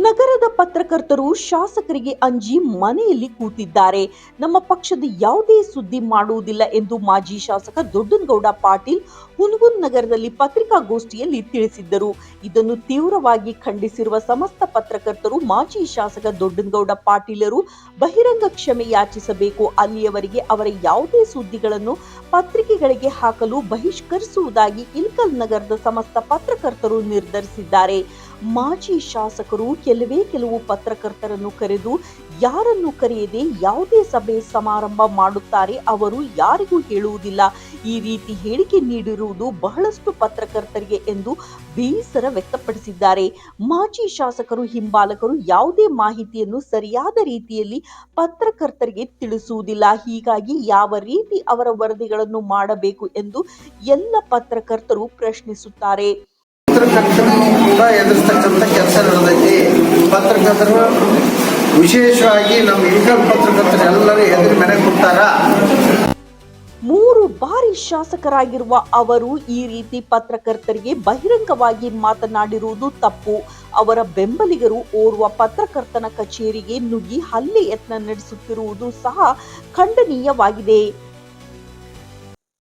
ನಗರದ ಪತ್ರಕರ್ತರು ಶಾಸಕರಿಗೆ ಅಂಜಿ ಮನೆಯಲ್ಲಿ ಕೂತಿದ್ದಾರೆ. ನಮ್ಮ ಪಕ್ಷದ ಯಾವುದೇ ಸುದ್ದಿ ಮಾಡುವುದಿಲ್ಲ ಎಂದು ಮಾಜಿ ಶಾಸಕ ದೊಡ್ಡನಗೌಡ ಪಾಟೀಲ್ ಹುನಗುಂದ ನಗರದಲ್ಲಿ ಪತ್ರಿಕಾಗೋಷ್ಠಿಯಲ್ಲಿ ತಿಳಿಸಿದ್ದರು. ಇದನ್ನು ತೀವ್ರವಾಗಿ ಖಂಡಿಸಿರುವ ಸಮಸ್ತ ಪತ್ರಕರ್ತರು ಮಾಜಿ ಶಾಸಕ ದೊಡ್ಡನಗೌಡ ಪಾಟೀಲರು ಬಹಿರಂಗ ಕ್ಷಮೆ ಯಾಚಿಸಬೇಕು, ಅಲ್ಲಿಯವರೆಗೆ ಅವರ ಯಾವುದೇ ಸುದ್ದಿಗಳನ್ನು ಪತ್ರಿಕೆಗಳಿಗೆ ಹಾಕಲು ಬಹಿಷ್ಕರಿಸುವುದಾಗಿ ಇಳಕಲ್ ನಗರದ ಸಮಸ್ತ ಪತ್ರಕರ್ತರು ನಿರ್ಧರಿಸಿದ್ದಾರೆ. ಮಾಜಿ ಶಾಸಕರು ಕೆಲವು ಪತ್ರಕರ್ತರನ್ನು ಕರೆದು ಯಾರನ್ನು ಕರೆಯದೆ ಯಾವುದೇ ಸಭೆ ಸಮಾರಂಭ ಮಾಡುತ್ತಾರೆ, ಅವರು ಯಾರಿಗೂ ಹೇಳುವುದಿಲ್ಲ. ಈ ರೀತಿ ಹೇಳಿಕೆ ನೀಡಿರುವುದು ಬಹಳಷ್ಟು ಪತ್ರಕರ್ತರಿಗೆ ಎಂದು ಬೇಸರ ವ್ಯಕ್ತಪಡಿಸಿದ್ದಾರೆ. ಮಾಜಿ ಶಾಸಕರು ಹಿಂಬಾಲಕರು ಯಾವುದೇ ಮಾಹಿತಿಯನ್ನು ಸರಿಯಾದ ರೀತಿಯಲ್ಲಿ ಪತ್ರಕರ್ತರಿಗೆ ತಿಳಿಸುವುದಿಲ್ಲ. ಹೀಗಾಗಿ ಯಾವ ರೀತಿ ಅವರ ವರದಿಗಳನ್ನು ಮಾಡಬೇಕು ಎಂದು ಎಲ್ಲ ಪತ್ರಕರ್ತರು ಪ್ರಶ್ನಿಸುತ್ತಾರೆ. ಪತ್ರಕರ್ತರನ್ನು ಕೂಡ ಎದುರಿಸ್ತಕ್ಕಂಥ ಕೆಲಸ ನಡೆದೈತಿ. ಪತ್ರಕರ್ತರು ವಿಶೇಷವಾಗಿ ನಮ್ಮ ಇಳಕಲ್ ಪತ್ರಕರ್ತರು ಎಲ್ಲರೂ ಎದುರು ಮನೆ ಕೊಡ್ತಾರ. 3 ಬಾರಿ ಶಾಸಕರಾಗಿರುವ ಅವರು ಈ ರೀತಿ ಪತ್ರಕರ್ತರಿಗೆ ಬಹಿರಂಗವಾಗಿ ಮಾತನಾಡಿರುವುದು ತಪ್ಪು. ಅವರ ಬೆಂಬಲಿಗರು ಓರ್ವ ಪತ್ರಕರ್ತನ ಕಚೇರಿಗೆ ನುಗ್ಗಿ ಹಲ್ಲೆ ಯತ್ನ ನಡೆಸುತ್ತಿರುವುದು ಸಹ ಖಂಡನೀಯವಾಗಿದೆ.